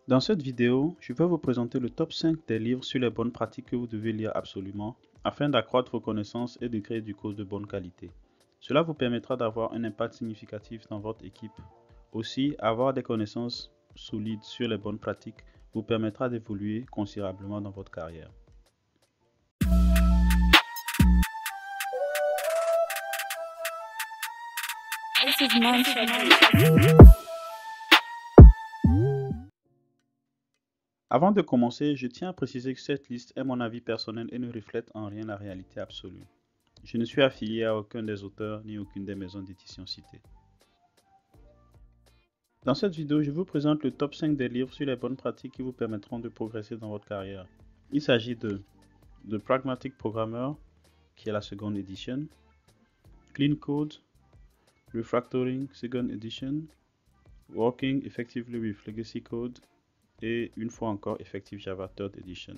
Dans cette vidéo, je vais vous présenter le top 5 des livres sur les bonnes pratiques que vous devez lire absolument afin d'accroître vos connaissances et de créer du code de bonne qualité. Cela vous permettra d'avoir un impact significatif dans votre équipe. Aussi, avoir des connaissances solides sur les bonnes pratiques vous permettra d'évoluer considérablement dans votre carrière. This is Mantra. Avant de commencer, je tiens à préciser que cette liste est mon avis personnel et ne reflète en rien la réalité absolue. Je ne suis affilié à aucun des auteurs ni aucune des maisons d'édition citées. Dans cette vidéo, je vous présente le top 5 des livres sur les bonnes pratiques qui vous permettront de progresser dans votre carrière. Il s'agit de The Pragmatic Programmer, qui est la seconde édition, Clean Code, Refactoring, second edition, Working Effectively with Legacy Code et une fois encore Effective Java third edition.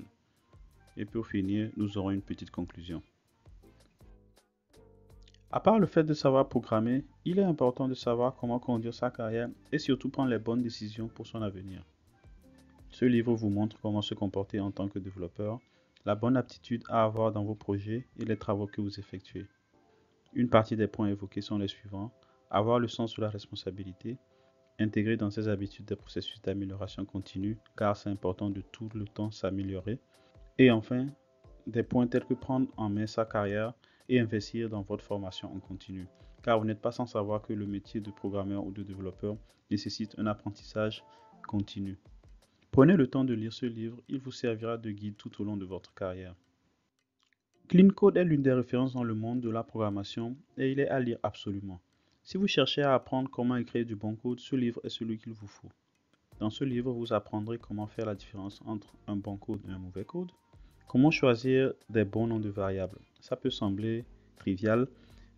Et pour finir, nous aurons une petite conclusion. À part le fait de savoir programmer, il est important de savoir comment conduire sa carrière et surtout prendre les bonnes décisions pour son avenir. Ce livre vous montre comment se comporter en tant que développeur, la bonne aptitude à avoir dans vos projets et les travaux que vous effectuez. Une partie des points évoqués sont les suivants: avoir le sens de la responsabilité, intégrer dans ses habitudes des processus d'amélioration continue, car c'est important de tout le temps s'améliorer. Et enfin, des points tels que prendre en main sa carrière et investir dans votre formation en continu, car vous n'êtes pas sans savoir que le métier de programmeur ou de développeur nécessite un apprentissage continu. Prenez le temps de lire ce livre, il vous servira de guide tout au long de votre carrière. Clean Code est l'une des références dans le monde de la programmation et il est à lire absolument. Si vous cherchez à apprendre comment écrire du bon code, ce livre est celui qu'il vous faut. Dans ce livre, vous apprendrez comment faire la différence entre un bon code et un mauvais code, comment choisir des bons noms de variables. Ça peut sembler trivial,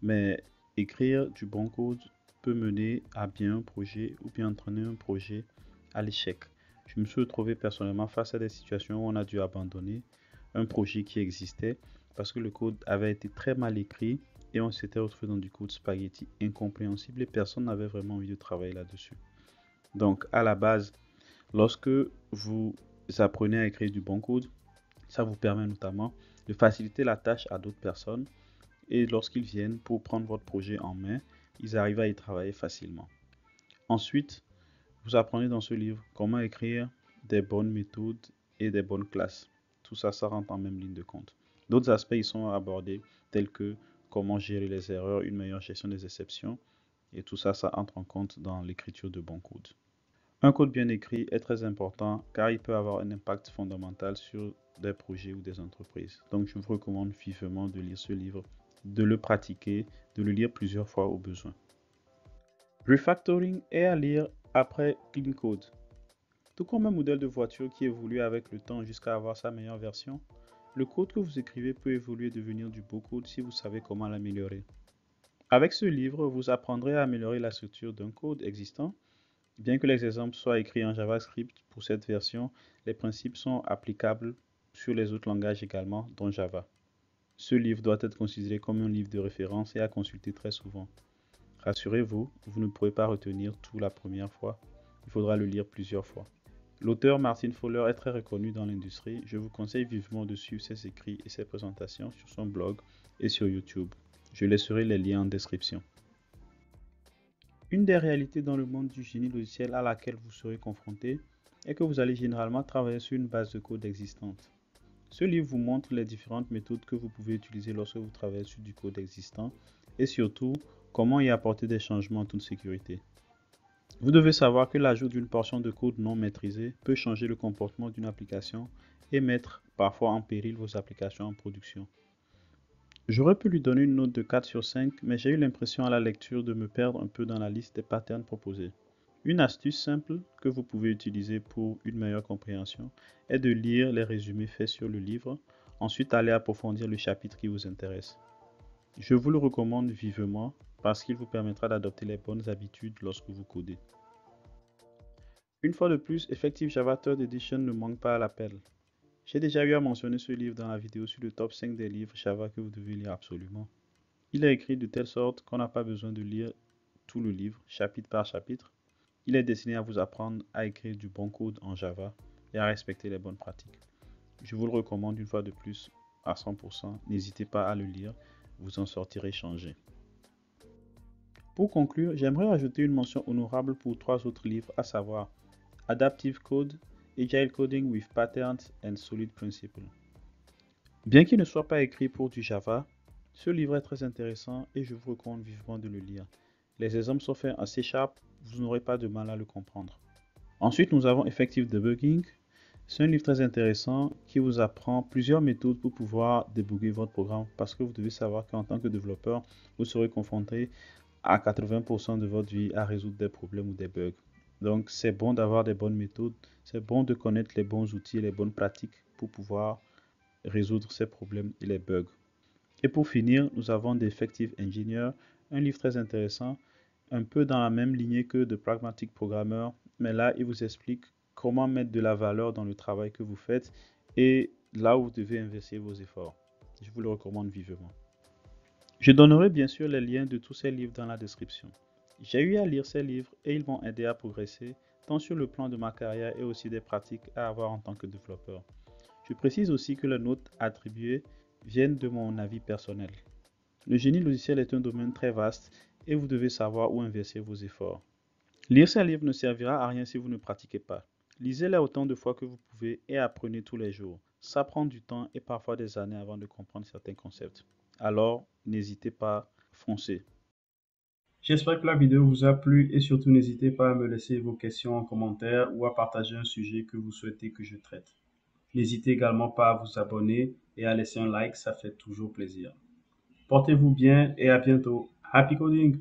mais écrire du bon code peut mener à bien un projet ou bien entraîner un projet à l'échec. Je me suis retrouvé personnellement face à des situations où on a dû abandonner un projet qui existait parce que le code avait été très mal écrit et on s'était retrouvé dans du code spaghetti incompréhensible et personne n'avait vraiment envie de travailler là-dessus. Donc à la base, lorsque vous apprenez à écrire du bon code, ça vous permet notamment de faciliter la tâche à d'autres personnes et lorsqu'ils viennent pour prendre votre projet en main, ils arrivent à y travailler facilement. Ensuite, vous apprenez dans ce livre comment écrire des bonnes méthodes et des bonnes classes. Tout ça, ça rentre en même ligne de compte. D'autres aspects y sont abordés, tels que comment gérer les erreurs, une meilleure gestion des exceptions, et tout ça, ça entre en compte dans l'écriture de bons codes. Un code bien écrit est très important car il peut avoir un impact fondamental sur des projets ou des entreprises. Donc je vous recommande vivement de lire ce livre, de le pratiquer, de le lire plusieurs fois au besoin. Refactoring est à lire après Clean Code. Tout comme un modèle de voiture qui évolue avec le temps jusqu'à avoir sa meilleure version, le code que vous écrivez peut évoluer et devenir du beau code si vous savez comment l'améliorer. Avec ce livre, vous apprendrez à améliorer la structure d'un code existant. Bien que les exemples soient écrits en JavaScript pour cette version, les principes sont applicables sur les autres langages également, dont Java. Ce livre doit être considéré comme un livre de référence et à consulter très souvent. Rassurez-vous, vous ne pourrez pas retenir tout la première fois, il faudra le lire plusieurs fois. L'auteur Martin Fowler est très reconnu dans l'industrie, je vous conseille vivement de suivre ses écrits et ses présentations sur son blog et sur YouTube. Je laisserai les liens en description. Une des réalités dans le monde du génie logiciel à laquelle vous serez confronté est que vous allez généralement travailler sur une base de code existante. Ce livre vous montre les différentes méthodes que vous pouvez utiliser lorsque vous travaillez sur du code existant et surtout comment y apporter des changements en toute sécurité. Vous devez savoir que l'ajout d'une portion de code non maîtrisée peut changer le comportement d'une application et mettre parfois en péril vos applications en production. J'aurais pu lui donner une note de 4 sur 5, mais j'ai eu l'impression à la lecture de me perdre un peu dans la liste des patterns proposés. Une astuce simple que vous pouvez utiliser pour une meilleure compréhension est de lire les résumés faits sur le livre, ensuite aller approfondir le chapitre qui vous intéresse. Je vous le recommande vivement parce qu'il vous permettra d'adopter les bonnes habitudes lorsque vous codez. Une fois de plus, Effective Java Third Edition ne manque pas à l'appel. J'ai déjà eu à mentionner ce livre dans la vidéo sur le top 5 des livres Java que vous devez lire absolument. Il est écrit de telle sorte qu'on n'a pas besoin de lire tout le livre, chapitre par chapitre. Il est destiné à vous apprendre à écrire du bon code en Java et à respecter les bonnes pratiques. Je vous le recommande une fois de plus à 100%. N'hésitez pas à le lire, vous en sortirez changé. Pour conclure, j'aimerais ajouter une mention honorable pour 3 autres livres, à savoir Adaptive Code, Agile Coding with Patterns and Solid Principles. Bien qu'il ne soit pas écrit pour du Java, ce livre est très intéressant et je vous recommande vivement de le lire. Les exemples sont faits en C#, vous n'aurez pas de mal à le comprendre. Ensuite, nous avons Effective Debugging. C'est un livre très intéressant qui vous apprend plusieurs méthodes pour pouvoir débugger votre programme parce que vous devez savoir qu'en tant que développeur, vous serez confronté à 80% de votre vie à résoudre des problèmes ou des bugs. Donc, c'est bon d'avoir des bonnes méthodes, c'est bon de connaître les bons outils, les bonnes pratiques pour pouvoir résoudre ces problèmes et les bugs. Et pour finir, nous avons The Effective Engineer, un livre très intéressant, un peu dans la même lignée que The Pragmatic Programmer, mais là, il vous explique comment mettre de la valeur dans le travail que vous faites et là où vous devez investir vos efforts. Je vous le recommande vivement. Je donnerai bien sûr les liens de tous ces livres dans la description. J'ai eu à lire ces livres et ils m'ont aidé à progresser, tant sur le plan de ma carrière et aussi des pratiques à avoir en tant que développeur. Je précise aussi que les notes attribuées viennent de mon avis personnel. Le génie logiciel est un domaine très vaste et vous devez savoir où investir vos efforts. Lire ces livres ne servira à rien si vous ne pratiquez pas. Lisez-les autant de fois que vous pouvez et apprenez tous les jours. Ça prend du temps et parfois des années avant de comprendre certains concepts. Alors, n'hésitez pas, foncez. J'espère que la vidéo vous a plu et surtout n'hésitez pas à me laisser vos questions en commentaire ou à partager un sujet que vous souhaitez que je traite. N'hésitez également pas à vous abonner et à laisser un like, ça fait toujours plaisir. Portez-vous bien et à bientôt. Happy coding!